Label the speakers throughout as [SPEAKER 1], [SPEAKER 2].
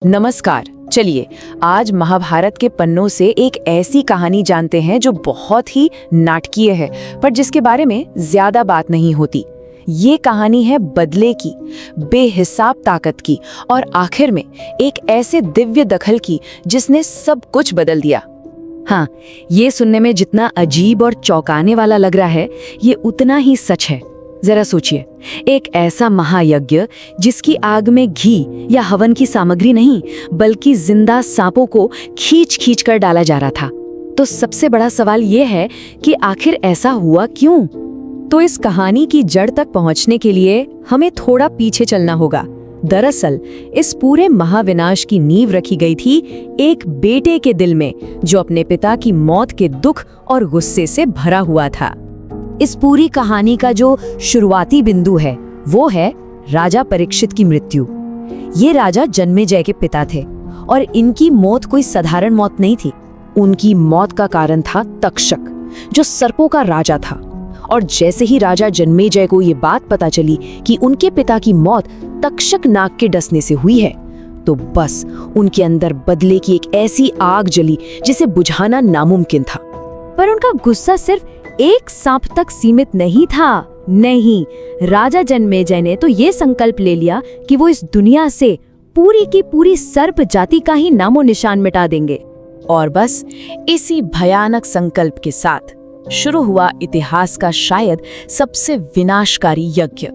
[SPEAKER 1] नमस्कार। चलिए आज महाभारत के पन्नों से एक ऐसी कहानी जानते हैं जो बहुत ही नाटकीय है, पर जिसके बारे में ज्यादा बात नहीं होती। ये कहानी है बदले की, बेहिसाब ताकत की और आखिर में एक ऐसे दिव्य दखल की जिसने सब कुछ बदल दिया। हाँ, ये सुनने में जितना अजीब और चौंकाने वाला लग रहा है, ये उतना ही सच है। जरा सोचिए, एक ऐसा महायज्ञ जिसकी आग में घी या हवन की सामग्री नहीं बल्कि जिंदा सांपों को खींच खींच कर डाला जा रहा था। तो सबसे बड़ा सवाल ये है कि आखिर ऐसा हुआ क्यों? तो इस कहानी की जड़ तक पहुंचने के लिए हमें थोड़ा पीछे चलना होगा। दरअसल इस पूरे महाविनाश की नींव रखी गई थी एक बेटे के दिल में, जो अपने पिता की मौत के दुख और गुस्से से भरा हुआ था। इस पूरी कहानी का जो शुरुआती बिंदु है वो है राजा परीक्षित की मृत्यु। ये राजा जन्मेजय के पिता थे और इनकी मौत कोई साधारण मौत नहीं थी। उनकी मौत का कारण था तक्षक, जो सर्पों का राजा था। और जैसे ही राजा जन्मेजय को ये बात पता चली कि उनके पिता की मौत तक्षक नाग के डसने से हुई है, तो बस उनके अंदर बदले की एक ऐसी आग जली जिसे बुझाना नामुमकिन था। पर उनका गुस्सा सिर्फ एक सांप तक सीमित नहीं था। नहीं, राजा जन्मेजय ने तो ये संकल्प ले लिया कि वो इस दुनिया से पूरी की पूरी सर्प जाति का ही नामो निशान मिटा देंगे। और बस इसी भयानक संकल्प के साथ शुरू हुआ इतिहास का शायद सबसे विनाशकारी यज्ञ।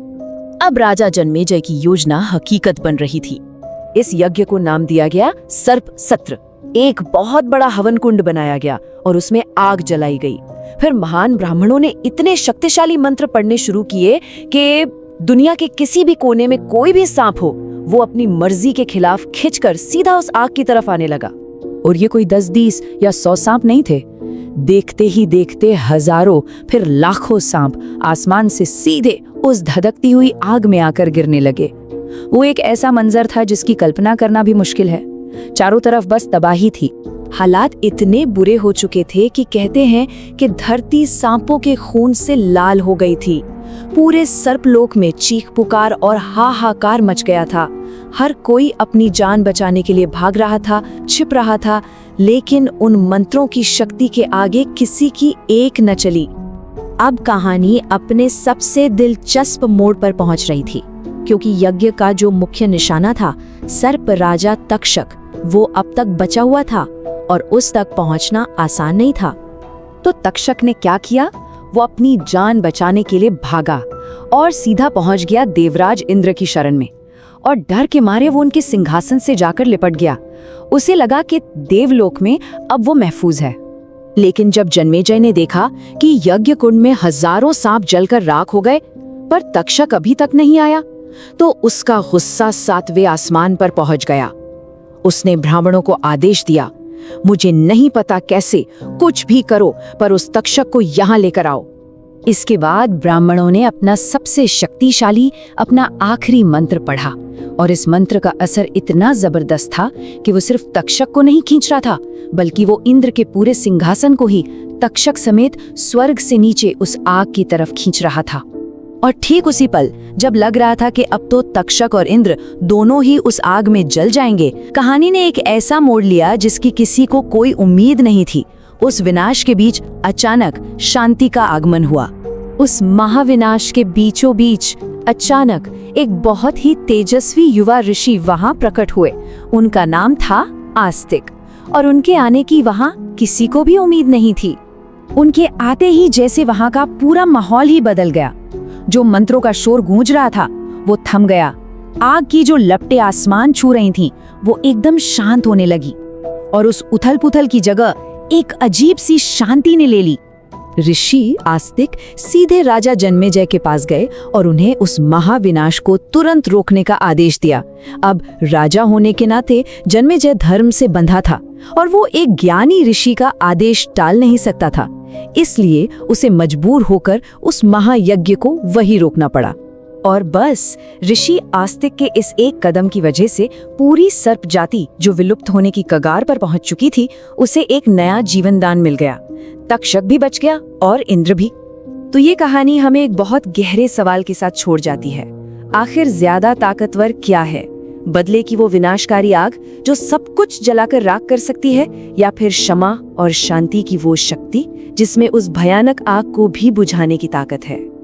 [SPEAKER 1] अब राजा जन्मेजय की योजना हकीकत बन रही थी। इस यज्ञ को नाम दिया गया सर्प सत्र। एक बहुत बड़ा हवन कुंड बनाया गया और उसमें आग जलाई गई। फिर महान ब्राह्मणों ने इतने शक्तिशाली मंत्र पढ़ने शुरू किए कि दुनिया के किसी भी कोने में कोई भी सांप हो, वो अपनी मर्जी के खिलाफ खिंचकर सीधा उस आग की तरफ आने लगा। और ये कोई 10-20 या 100 सांप नहीं थे। देखते ही देखते हजारों फिर लाखों सांप आसमान से सीधे उस धधकती हुई आग में आकर गिरने लगे। वो एक ऐसा मंजर था जिसकी कल्पना करना भी मुश्किल है। चारों तरफ बस तबाही थी। हालात इतने बुरे हो चुके थे कि कहते हैं कि धरती सांपों के खून से लाल हो गई थी। पूरे सर्पलोक में चीख पुकार और हाहाकार मच गया था। हर कोई अपनी जान बचाने के लिए भाग रहा था, छिप रहा था, लेकिन उन मंत्रों की शक्ति के आगे किसी की एक न चली। अब कहानी अपने सबसे दिलचस्प मोड़ पर पहुंच रही थी, क्योंकि यज्ञ का जो मुख्य निशाना था, सर्प राजा तक्षक, वो अब तक बचा हुआ था और उस तक पहुंचना आसान नहीं था। तो तक्षक ने क्या किया? वो अपनी जान बचाने के लिए भागा और सीधा पहुंच गया देवराज इंद्र की शरण में। और डर के मारे वो उनके सिंहासन से जाकर लिपट गया। उसे लगा कि देवलोक में अब वो महफूज है। लेकिन जब जन्मेजय ने देखा कि यज्ञ कुंड में हजारों सांप जलकर राख हो गए, पर तक्षक अभी तक नहीं आया, तो उसका गुस्सा 7वें आसमान पर पहुंच गया। उसने ब्राह्मणों को आदेश दिया, मुझे नहीं पता कैसे, कुछ भी करो, पर उस तक्षक को यहाँ लेकर आओ। इसके बाद ब्राह्मणों ने अपना सबसे शक्तिशाली, अपना आखिरी मंत्र पढ़ा। और इस मंत्र का असर इतना जबरदस्त था कि वो सिर्फ तक्षक को नहीं खींच रहा था, बल्कि वो इंद्र के पूरे सिंहासन को ही तक्षक समेत स्वर्ग से नीचे उस आग की तरफ खींच रहा था। और ठीक उसी पल जब लग रहा था कि अब तो तक्षक और इंद्र दोनों ही उस आग में जल जाएंगे, कहानी ने एक ऐसा मोड़ लिया जिसकी किसी को कोई उम्मीद नहीं थी। उस विनाश के बीच अचानक शांति का आगमन हुआ। उस महाविनाश के बीचों बीच अचानक एक बहुत ही तेजस्वी युवा ऋषि वहां प्रकट हुए। उनका नाम था आस्तिक, और उनके आने की वहां किसी को भी उम्मीद नहीं थी। उनके आते ही जैसे वहां का पूरा माहौल ही बदल गया। जो मंत्रों का शोर गूंज रहा था वो थम गया। आग की जो लपटें आसमान छू रही थीं, वो एकदम शांत होने लगी। और उस उथल पुथल की जगह एक अजीब सी शांति ने ले ली। ऋषि आस्तिक सीधे राजा जन्मेजय के पास गए और उन्हें उस महाविनाश को तुरंत रोकने का आदेश दिया। अब राजा होने के नाते जन्मेजय धर्म से बंधा था और वो एक ज्ञानी ऋषि का आदेश टाल नहीं सकता था। इसलिए उसे मजबूर होकर उस महायज्ञ को वही रोकना पड़ा। और बस ऋषि आस्तिक के इस एक कदम की वजह से पूरी सर्प जाति, जो विलुप्त होने की कगार पर पहुंच चुकी थी, उसे एक नया जीवन दान मिल गया। तक्षक भी बच गया और इंद्र भी। तो ये कहानी हमें एक बहुत गहरे सवाल के साथ छोड़ जाती है। आखिर ज्यादा ताकतवर क्या है, बदले की वो विनाशकारी आग जो सब कुछ जलाकर राख कर सकती है, या फिर क्षमा और शांति की वो शक्ति जिसमें उस भयानक आग को भी बुझाने की ताकत है।